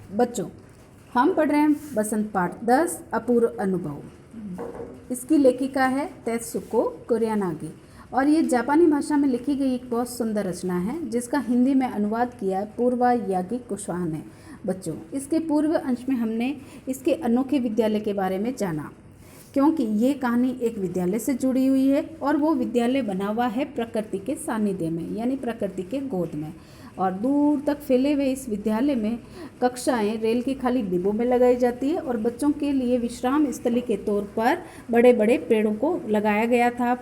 बच्चों, हम पढ़ रहे हैं बसंत पाठ 10 अपूर्व अनुभव। इसकी लेखिका है तेत्सुको कुरियानागी और ये जापानी भाषा में लिखी गई एक बहुत सुंदर रचना है जिसका हिंदी में अनुवाद किया पूर्वा यागी कुशवाहा ने। बच्चों, इसके पूर्व अंश में हमने इसके अनोखे विद्यालय के बारे में जाना, क्योंकि ये कहानी एक विद्यालय से जुड़ी हुई है और वो विद्यालय बना हुआ है प्रकृति के सानिध्य में, यानी प्रकृति के गोद में। और दूर तक फैले हुए इस विद्यालय में कक्षाएं रेल की खाली डिब्बों में लगाई जाती है और बच्चों के लिए विश्राम स्थली के तौर पर बड़े बड़े पेड़ों को लगाया गया था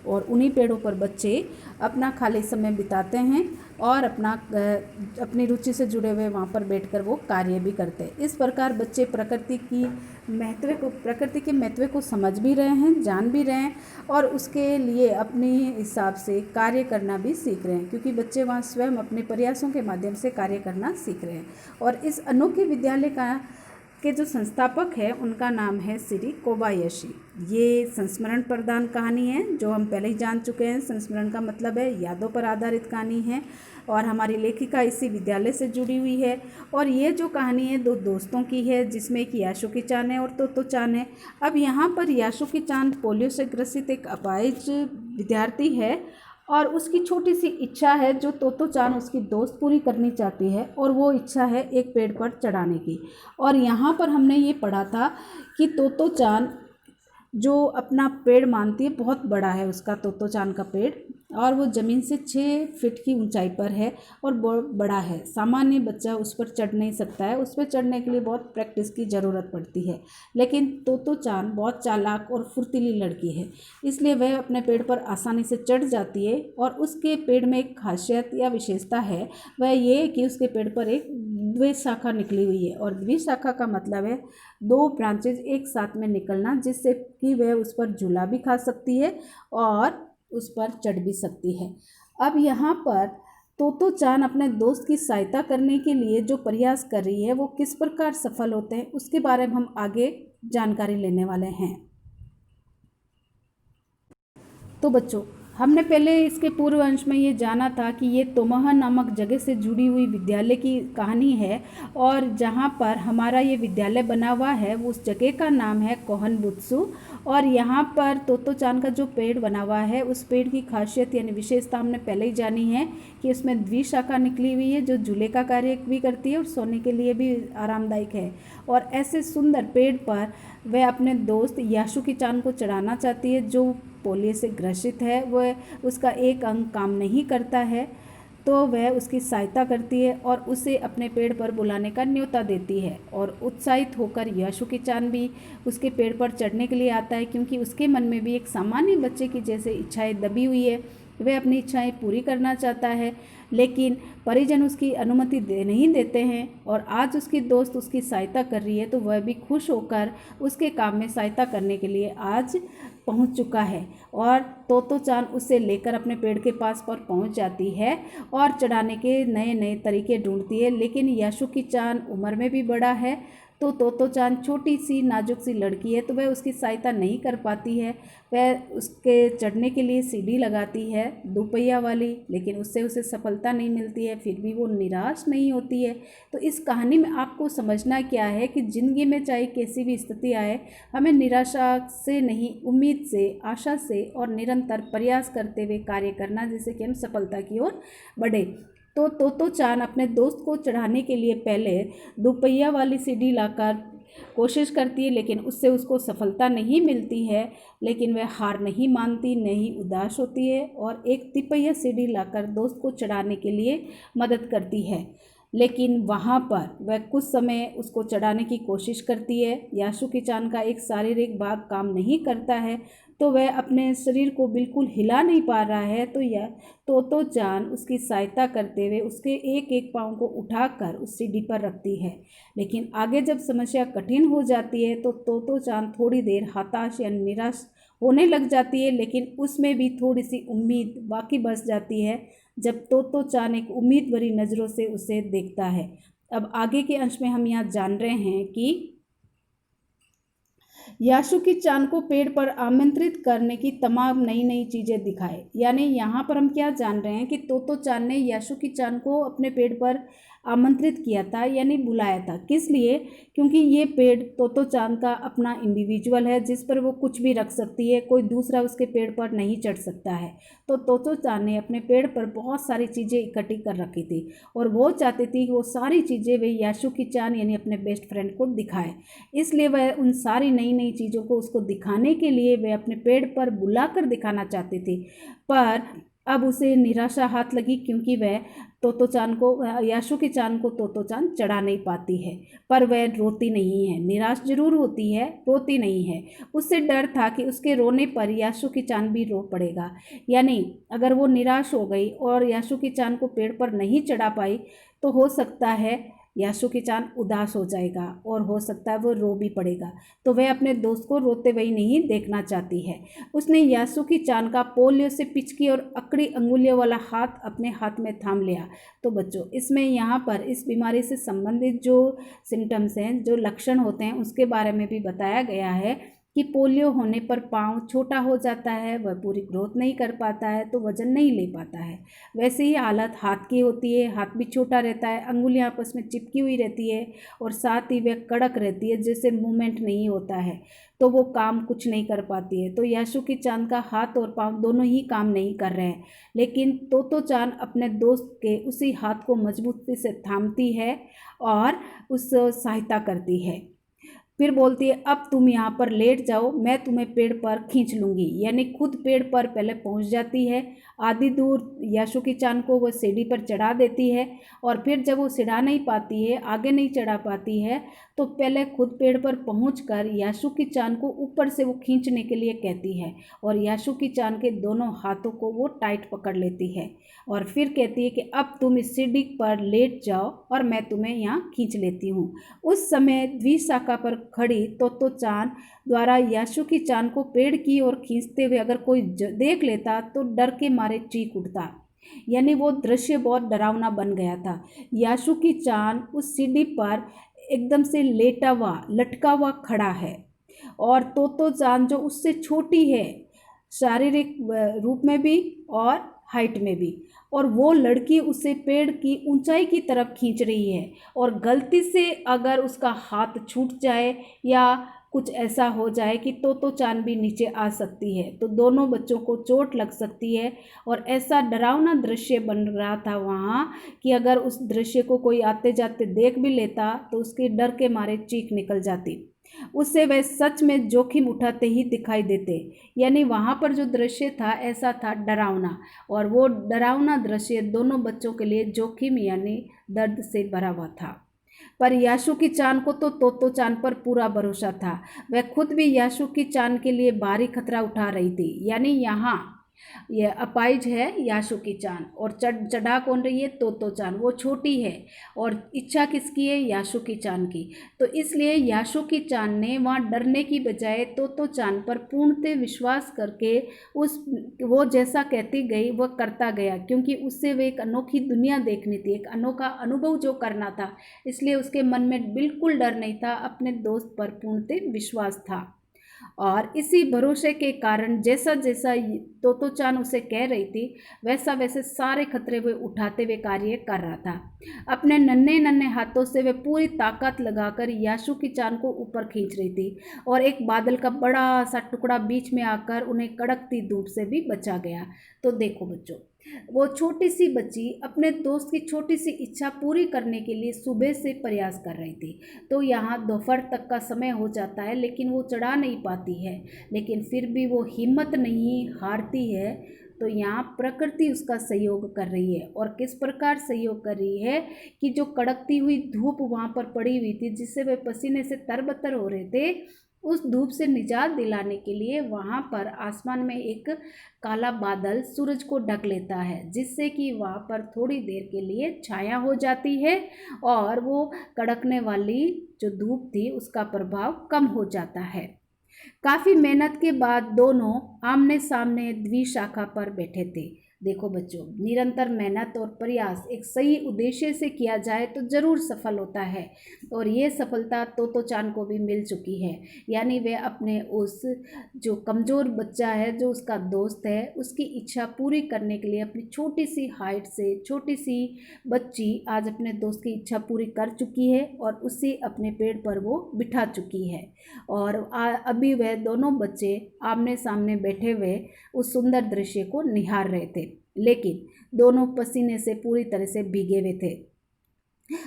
और उन्हीं पेड़ों पर बच्चे अपना खाली समय बिताते हैं और अपनी रुचि से जुड़े हुए वहाँ पर बैठकर वो कार्य भी करते हैं। इस प्रकार बच्चे प्रकृति के महत्व को समझ भी रहे हैं, जान भी रहे हैं और उसके लिए अपने हिसाब से कार्य करना भी सीख रहे हैं, क्योंकि बच्चे वहाँ स्वयं अपने प्रयासों के माध्यम से कार्य करना सीख रहे हैं। और इस अनोखे विद्यालय के जो संस्थापक है उनका नाम है श्री कोबायाशी। ये संस्मरण प्रदान कहानी है जो हम पहले ही जान चुके हैं। संस्मरण का मतलब है यादों पर आधारित कहानी है और हमारी लेखिका इसी विद्यालय से जुड़ी हुई है। और ये जो कहानी है दो दोस्तों की है, जिसमें एक यासुकी चान है और तोतो चान है। अब यहाँ पर यासुकी चान पोलियो से ग्रसित एक अपाहिज विद्यार्थी है और उसकी छोटी सी इच्छा है जो तोतो चान उसकी दोस्त पूरी करनी चाहती है, और वो इच्छा है एक पेड़ पर चढ़ाने की। और यहाँ पर हमने ये पढ़ा था कि तोतो चान जो अपना पेड़ मानती है बहुत बड़ा है उसका तोतो चान का पेड़, और वो ज़मीन से 6 फीट की ऊंचाई पर है और बहुत बड़ा है। सामान्य बच्चा उस पर चढ़ नहीं सकता है, उस पर चढ़ने के लिए बहुत प्रैक्टिस की ज़रूरत पड़ती है। लेकिन तोतो चान बहुत चालाक और फुर्तीली लड़की है, इसलिए वह अपने पेड़ पर आसानी से चढ़ जाती है। और उसके पेड़ में एक खासियत या विशेषता है, वह ये कि उसके पेड़ पर एक द्विशाखा निकली हुई है। और द्विशाखा का मतलब है 2 ब्रांचेज एक साथ में निकलना, जिससे कि वह उस पर झूला भी खा सकती है और उस पर चढ़ भी सकती है। अब यहाँ पर तोतो चान अपने दोस्त की सहायता करने के लिए जो प्रयास कर रही है वो किस प्रकार सफल होते हैं उसके बारे में हम आगे जानकारी लेने वाले हैं। तो बच्चों, हमने पहले इसके पूर्व अंश में ये जाना था कि ये तोमोहा नामक जगह से जुड़ी हुई विद्यालय की कहानी है और जहाँ पर हमारा ये विद्यालय बना हुआ है वो उस जगह का नाम है कोहनबुत्सु। और यहाँ पर तोतो चान का जो पेड़ बना हुआ है उस पेड़ की खासियत यानी विशेषता हमने पहले ही जानी है कि उसमें द्विशाखा निकली हुई है जो झूले का कार्य भी करती है और सोने के लिए भी आरामदायक है। और ऐसे सुंदर पेड़ पर वह अपने दोस्त यासुकी चान को चढ़ाना चाहती है जो पोलियो से ग्रसित है। वह उसका एक अंग काम नहीं करता है, तो वह उसकी सहायता करती है और उसे अपने पेड़ पर बुलाने का न्योता देती है। और उत्साहित होकर यासुकी चान भी उसके पेड़ पर चढ़ने के लिए आता है, क्योंकि उसके मन में भी एक सामान्य बच्चे की जैसे इच्छाएं दबी हुई है। वह अपनी इच्छाएं पूरी करना चाहता है, लेकिन परिजन उसकी अनुमति नहीं देते हैं। और आज उसकी दोस्त उसकी सहायता कर रही है तो वह भी खुश होकर उसके काम में सहायता करने के लिए आज पहुंच चुका है। और तोतो चान उसे लेकर अपने पेड़ के पास पर पहुंच जाती है और चढ़ाने के नए नए तरीके ढूंढती है। लेकिन यासुकी चान उम्र में भी बड़ा है, तो तोतो चान छोटी सी नाजुक सी लड़की है, तो वह उसकी सहायता नहीं कर पाती है। वह उसके चढ़ने के लिए सीढ़ी लगाती है 2 पहिया वाली, लेकिन उससे उसे सफलता नहीं मिलती है। फिर भी वो निराश नहीं होती है। तो इस कहानी में आपको समझना क्या है कि ज़िंदगी में चाहे कैसी भी स्थिति आए, हमें निराशा से नहीं, उम्मीद से, आशा से और निरंतर प्रयास करते हुए कार्य करना, जिससे कि हम सफलता की ओर बढ़े। तो तोतो चान अपने दोस्त को चढ़ाने के लिए पहले 2 पहिया वाली सीढ़ी लाकर कोशिश करती है, लेकिन उससे उसको सफलता नहीं मिलती है। लेकिन वह हार नहीं मानती, नहीं उदास होती है और एक तिपहिया सीढ़ी लाकर दोस्त को चढ़ाने के लिए मदद करती है। लेकिन वहाँ पर वह कुछ समय उसको चढ़ाने की कोशिश करती है। यासुकी चान का एक शारीरिक भाग काम नहीं करता है, तो वह अपने शरीर को बिल्कुल हिला नहीं पा रहा है। तो यह तोतो चान उसकी सहायता करते हुए उसके एक एक पाँव को उठाकर उस सीढ़ी पर रखती है। लेकिन आगे जब समस्या कठिन हो जाती है तो तोतो चान थोड़ी देर हताश या निराश होने लग जाती है, लेकिन उसमें भी थोड़ी सी उम्मीद बाकी बच जाती है जब तोतो चान एक उम्मीद भरी नज़रों से उसे देखता है। अब आगे के अंश में हम यहाँ जान रहे हैं कि यासुकी चान को पेड़ पर आमंत्रित करने की तमाम नई नई चीज़ें दिखाए। यानी यहाँ पर हम क्या जान रहे हैं कि तोतो चान ने यासुकी चान को अपने पेड़ पर आमंत्रित किया था यानी बुलाया था। किस लिए? क्योंकि ये पेड़ तोतो चान का अपना इंडिविजुअल है जिस पर वो कुछ भी रख सकती है, कोई दूसरा उसके पेड़ पर नहीं चढ़ सकता है। तो तोतो चान ने अपने पेड़ पर बहुत सारी चीज़ें इकट्ठी कर रखी थी और वो चाहती थी कि वो सारी चीज़ें वे यासुकी चान यानी अपने बेस्ट फ्रेंड को दिखाए। इसलिए वह उन सारी नई नई चीज़ों को उसको दिखाने के लिए वे अपने पेड़ पर बुलाकर दिखाना चाहती थी। पर अब उसे निराशा हाथ लगी क्योंकि वह तोतो चान को यासुकी चान को तोतो चान चढ़ा नहीं पाती है। पर वह रोती नहीं है, निराश जरूर होती है, रोती नहीं है। उससे डर था कि उसके रोने पर यासुकी चान भी रो पड़ेगा, यानी अगर वो निराश हो गई और यासुकी चान को पेड़ पर नहीं चढ़ा पाई तो हो सकता है यासुकी चान उदास हो जाएगा और हो सकता है वो रो भी पड़ेगा। तो वह अपने दोस्त को रोते हुए नहीं देखना चाहती है। उसने यासुकी चान का पोलियो से पिचकी और अकड़ी अंगुलियों वाला हाथ अपने हाथ में थाम लिया। तो बच्चों, इसमें यहाँ पर इस बीमारी से संबंधित जो सिम्टम्स हैं, जो लक्षण होते हैं, उसके बारे में भी बताया गया है कि पोलियो होने पर पाँव छोटा हो जाता है, वह पूरी ग्रोथ नहीं कर पाता है, तो वजन नहीं ले पाता है। वैसे ही हालत हाथ की होती है, हाथ भी छोटा रहता है, अंगुलियां आपस में चिपकी हुई रहती है और साथ ही वह कड़क रहती है, जिससे मूवमेंट नहीं होता है, तो वो काम कुछ नहीं कर पाती है। तो यासुकी चान का हाथ और पाँव दोनों ही काम नहीं कर रहे हैं, लेकिन तोतो चान अपने दोस्त के उसी हाथ को मजबूती से थामती है और उस सहायता करती है। फिर बोलती है, अब तुम यहाँ पर लेट जाओ, मैं तुम्हें पेड़ पर खींच लूँगी। यानी खुद पेड़ पर पहले पहुँच जाती है। आधी दूर यासुकी चान को वह सीढ़ी पर चढ़ा देती है और फिर जब वो चढ़ा नहीं पाती है, आगे नहीं चढ़ा पाती है, तो पहले खुद पेड़ पर पहुंचकर यासुकी चान को ऊपर से वो खींचने के लिए कहती है और यासुकी चान के दोनों हाथों को वो टाइट पकड़ लेती है और फिर कहती है कि अब तुम इस सीढ़ी पर लेट जाओ और मैं तुम्हें यहाँ खींच लेती हूँ। उस समय द्विशाखा पर खड़ी तोतो चान द्वारा यासुकी चान को पेड़ की ओर खींचते हुए अगर कोई देख लेता तो डर के मारे चीख उठता। यानी वो दृश्य बहुत डरावना बन गया था। यासुकी चान उस सीढ़ी पर एकदम से लेटा हुआ लटका हुआ खड़ा है और तोतो चान जो उससे छोटी है शारीरिक रूप में भी और हाइट में भी, और वो लड़की उसे पेड़ की ऊंचाई की तरफ खींच रही है और गलती से अगर उसका हाथ छूट जाए या कुछ ऐसा हो जाए कि तोतो चान भी नीचे आ सकती है, तो दोनों बच्चों को चोट लग सकती है। और ऐसा डरावना दृश्य बन रहा था वहाँ कि अगर उस दृश्य को कोई आते जाते देख भी लेता तो उसके डर के मारे चीख निकल जाती। उससे वह सच में जोखिम उठाते ही दिखाई देते। यानी वहाँ पर जो दृश्य था ऐसा था डरावना, और वो डरावना दृश्य दोनों बच्चों के लिए जोखिम यानी दर्द से भरा हुआ था। पर यासुकी चान को तो तोतो चान पर पूरा भरोसा था। वह खुद भी यासुकी चान के लिए भारी खतरा उठा रही थी। यानी यहाँ ये अपाइज है यासुकी चान और चढ़ा कौन रही है? तोतो चान। वो छोटी है और इच्छा किसकी है? यासुकी चान की। तो इसलिए यासुकी चान ने वहाँ डरने की बजाय तोतो चान पर पूर्णतः विश्वास करके वो जैसा कहती गई वह करता गया, क्योंकि उससे वे एक अनोखी दुनिया देखनी थी, एक अनोखा अनुभव जो करना था। इसलिए उसके मन में बिल्कुल डर नहीं था, अपने दोस्त पर पूर्णतः विश्वास था। और इसी भरोसे के कारण जैसा जैसा तोतो चान उसे कह रही थी वैसा वैसे सारे खतरे वे उठाते हुए कार्य कर रहा था। अपने नन्हे नन्हे हाथों से वे पूरी ताकत लगाकर यासुकी चान को ऊपर खींच रही थी और एक बादल का बड़ा सा टुकड़ा बीच में आकर उन्हें कड़कती धूप से भी बचा गया। तो देखो बच्चों, वो छोटी सी बच्ची अपने दोस्त की छोटी सी इच्छा पूरी करने के लिए सुबह से प्रयास कर रही थी। तो यहाँ दोपहर तक का समय हो जाता है लेकिन वो चढ़ा नहीं पाती है, लेकिन फिर भी वो हिम्मत नहीं हारती है। तो यहाँ प्रकृति उसका सहयोग कर रही है, और किस प्रकार सहयोग कर रही है कि जो कड़कती हुई धूप वहाँ पर पड़ी हुई थी जिससे वे पसीने से तरबतर हो रहे थे, उस धूप से निजात दिलाने के लिए वहाँ पर आसमान में एक काला बादल सूरज को ढक लेता है, जिससे कि वहाँ पर थोड़ी देर के लिए छाया हो जाती है और वो कड़कने वाली जो धूप थी उसका प्रभाव कम हो जाता है। काफ़ी मेहनत के बाद दोनों आमने सामने द्विशाखा पर बैठे थे। देखो बच्चों, निरंतर मेहनत और प्रयास एक सही उद्देश्य से किया जाए तो ज़रूर सफल होता है, और ये सफलता तोतो चान को भी मिल चुकी है। यानी वे अपने उस जो कमज़ोर बच्चा है, जो उसका दोस्त है, उसकी इच्छा पूरी करने के लिए अपनी छोटी सी हाइट से छोटी सी बच्ची आज अपने दोस्त की इच्छा पूरी कर चुकी है और उसे अपने पेड़ पर वो बिठा चुकी है। और अभी वह दोनों बच्चे आमने सामने बैठे हुए उस सुंदर दृश्य को निहार रहे थे, लेकिन दोनों पसीने से पूरी तरह से भीगे हुए थे।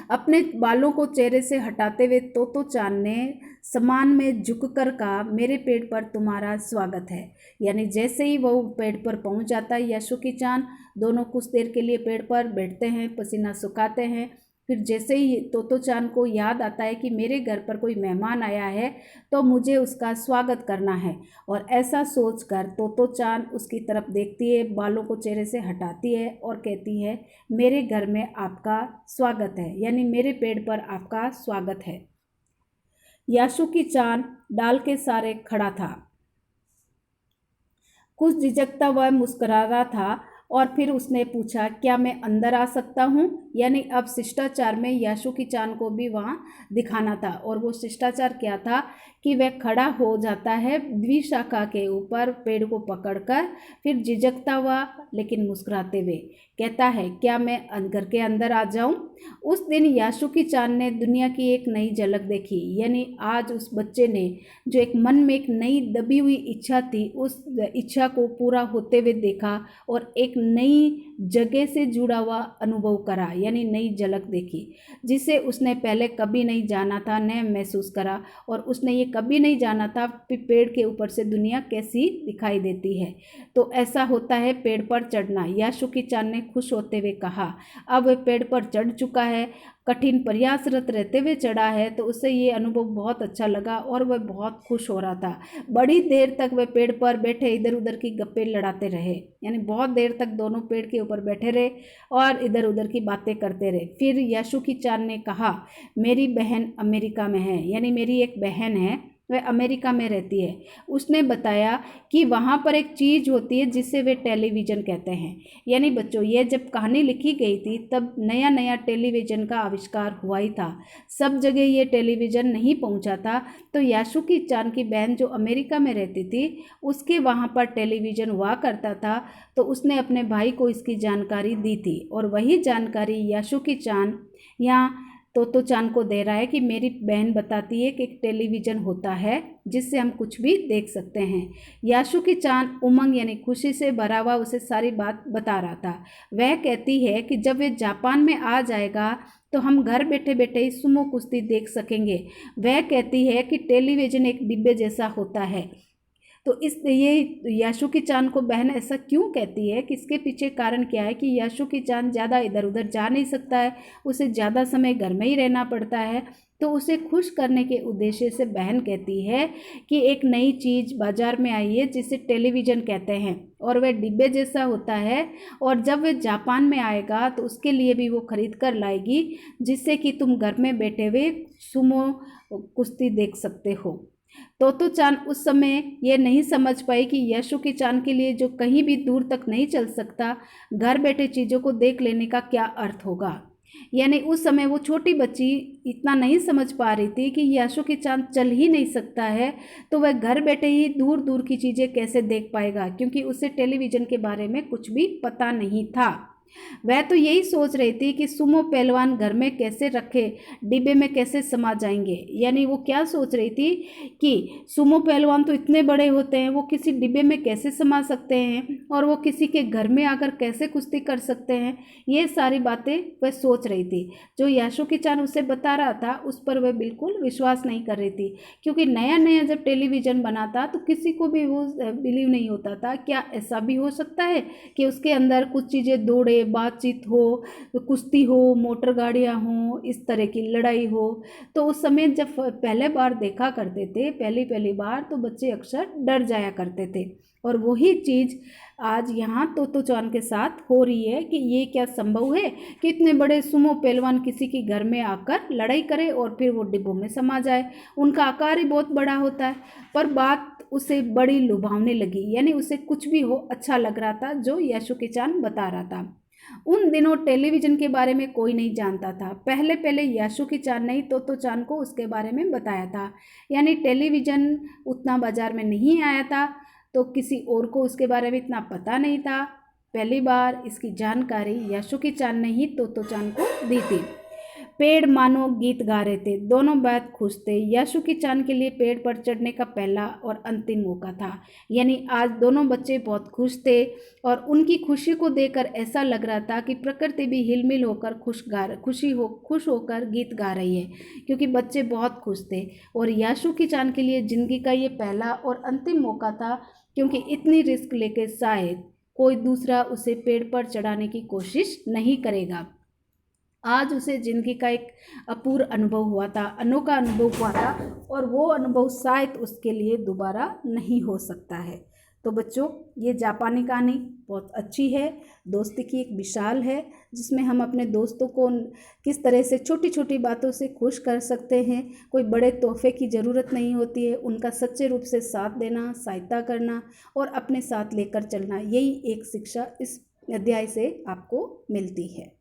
अपने बालों को चेहरे से हटाते हुए तोतो चान ने सम्मान में झुककर कहा, मेरे पेड़ पर तुम्हारा स्वागत है। यानी जैसे ही वो पेड़ पर पहुंच जाता है यासुकी चान, दोनों कुछ देर के लिए पेड़ पर बैठते हैं, पसीना सुखाते हैं। फिर जैसे ही तोतो चान को याद आता है कि मेरे घर पर कोई मेहमान आया है तो मुझे उसका स्वागत करना है, और ऐसा सोचकर तोतो चान उसकी तरफ देखती है, बालों को चेहरे से हटाती है और कहती है, मेरे घर में आपका स्वागत है, यानी मेरे पेड़ पर आपका स्वागत है। यासुकी चान डाल के सारे खड़ा था, कुछ झिझकता हुआ मुस्कुरा रहा था, और फिर उसने पूछा, क्या मैं अंदर आ सकता हूँ? यानी अब शिष्टाचार में यासुकी चान को भी वहाँ दिखाना था, और वो शिष्टाचार क्या था कि वह खड़ा हो जाता है द्विशाखा के ऊपर पेड़ को पकड़कर, फिर झिझकता हुआ लेकिन मुस्कुराते हुए कहता है, क्या मैं घर के अंदर आ जाऊं? उस दिन यासुकी चान ने दुनिया की एक नई झलक देखी। यानी आज उस बच्चे ने जो एक मन में एक नई दबी हुई इच्छा थी, उस इच्छा को पूरा होते हुए देखा और एक नई जगह से जुड़ा हुआ अनुभव करा, यानी नई झलक देखी, जिसे उसने पहले कभी नहीं जाना था, न महसूस करा। और उसने ये कभी नहीं जाना था कि पेड़ के ऊपर से दुनिया कैसी दिखाई देती है। तो ऐसा होता है पेड़ पर चढ़ना, यासुकी चान ने खुश होते हुए कहा। अब वह पेड़ पर चढ़ चुका है, कठिन प्रयासरत रहते हुए चढ़ा है, तो उसे ये अनुभव बहुत अच्छा लगा और वह बहुत खुश हो रहा था। बड़ी देर तक वह पेड़ पर बैठे इधर उधर की गप्पे लड़ाते रहे, यानी बहुत देर तक दोनों पेड़ के ऊपर बैठे रहे और इधर उधर की बातें करते रहे। फिर यासुकी चान ने कहा, मेरी बहन अमेरिका में है, यानी मेरी एक बहन है, वह अमेरिका में रहती है। उसने बताया कि वहाँ पर एक चीज़ होती है जिसे वे टेलीविज़न कहते हैं। यानी बच्चों, ये जब कहानी लिखी गई थी तब नया नया टेलीविज़न का आविष्कार हुआ ही था, सब जगह ये टेलीविज़न नहीं पहुँचा था। तो यासुकी चान की बहन जो अमेरिका में रहती थी, उसके वहाँ पर टेलीविज़न हुआ करता था, तो उसने अपने भाई को इसकी जानकारी दी थी, और वही जानकारी यासुकी चान यहाँ तोतो चान को दे रहा है कि मेरी बहन बताती है कि एक टेलीविज़न होता है जिससे हम कुछ भी देख सकते हैं। यासुकी चान उमंग यानी खुशी से भरा हुआ उसे सारी बात बता रहा था। वह कहती है कि जब वे जापान में आ जाएगा तो हम घर बैठे बैठे ही सुमो कुश्ती देख सकेंगे। वह कहती है कि टेलीविज़न एक डिब्बे जैसा होता है। तो इस ये यासुकी चान को बहन ऐसा क्यों कहती है कि इसके पीछे कारण क्या है कि यासुकी चान ज़्यादा इधर उधर जा नहीं सकता है, उसे ज़्यादा समय घर में ही रहना पड़ता है। तो उसे खुश करने के उद्देश्य से बहन कहती है कि एक नई चीज़ बाज़ार में आई है जिसे टेलीविज़न कहते हैं, और वह डिब्बे जैसा होता है, और जब वह जापान में आएगा तो उसके लिए भी वो खरीद कर लाएगी, जिससे कि तुम घर में बैठे हुए सुमो कुश्ती देख सकते हो। तोतो चान उस समय ये नहीं समझ पाई कि यासुकी चान के लिए जो कहीं भी दूर तक नहीं चल सकता, घर बैठे चीज़ों को देख लेने का क्या अर्थ होगा। यानी उस समय वो छोटी बच्ची इतना नहीं समझ पा रही थी कि यासुकी चान चल ही नहीं सकता है, तो वह घर बैठे ही दूर दूर की चीज़ें कैसे देख पाएगा, क्योंकि उसे टेलीविज़न के बारे में कुछ भी पता नहीं था। वह तो यही सोच रही थी कि सुमो पहलवान घर में कैसे रखे, डिब्बे में कैसे समा जाएंगे। यानी वो क्या सोच रही थी कि सुमो पहलवान तो इतने बड़े होते हैं, वो किसी डिब्बे में कैसे समा सकते हैं, और वो किसी के घर में आकर कैसे कुश्ती कर सकते हैं। ये सारी बातें वह सोच रही थी। जो यासुकी चान उसे बता रहा था उस पर वह बिल्कुल विश्वास नहीं कर रही थी, क्योंकि नया नया जब टेलीविज़न बना था तो किसी को भी वो बिलीव नहीं होता था, क्या ऐसा भी हो सकता है कि उसके अंदर कुछ चीज़ें दौड़े, बातचीत हो, कुश्ती हो, मोटर गाड़ियाँ हों, इस तरह की लड़ाई हो। तो उस समय जब पहले बार देखा करते थे, पहली बार, तो बच्चे अक्सर डर जाया करते थे, और वही चीज़ आज यहाँ तोतो चान के साथ हो रही है कि ये क्या संभव है कि इतने बड़े सुमो पहलवान किसी के घर में आकर लड़ाई करे और फिर वो डिब्बों में समा जाए। उनका आकार ही बहुत बड़ा होता है, पर बात उसे बड़ी लुभावने लगी, यानी उसे कुछ भी हो अच्छा लग रहा था जो यासुके चान बता रहा था। उन दिनों टेलीविज़न के बारे में कोई नहीं जानता था। पहले पहले यासुके चान ने ही तोतो चान को उसके बारे में बताया था, यानी टेलीविज़न उतना बाज़ार में नहीं आया था, तो किसी और को उसके बारे में इतना पता नहीं था। पहली बार इसकी जानकारी यासुके चान ने ही तोतो चान को दी थी। पेड़ मानो गीत गा रहे थे, दोनों बहुत खुश थे। यासुके चान के लिए पेड़ पर चढ़ने का पहला और अंतिम मौका था, यानी आज दोनों बच्चे बहुत खुश थे और उनकी खुशी को देखकर ऐसा लग रहा था कि प्रकृति भी हिलमिल होकर खुश होकर गीत गा रही है, क्योंकि बच्चे बहुत खुश थे। और यासुके चान के लिए ज़िंदगी का ये पहला और अंतिम मौका था, क्योंकि इतनी रिस्क लेकर शायद कोई दूसरा उसे पेड़ पर चढ़ाने की कोशिश नहीं करेगा। आज उसे ज़िंदगी का एक अपूर्व अनुभव हुआ था, अनोखा अनुभव हुआ था, और वो अनुभव शायद उसके लिए दोबारा नहीं हो सकता है। तो बच्चों, ये जापानी कहानी बहुत अच्छी है, दोस्ती की एक मिसाल है, जिसमें हम अपने दोस्तों को किस तरह से छोटी छोटी बातों से खुश कर सकते हैं। कोई बड़े तोहफे की ज़रूरत नहीं होती है, उनका सच्चे रूप से साथ देना, सहायता करना और अपने साथ लेकर चलना, यही एक शिक्षा इस अध्याय से आपको मिलती है।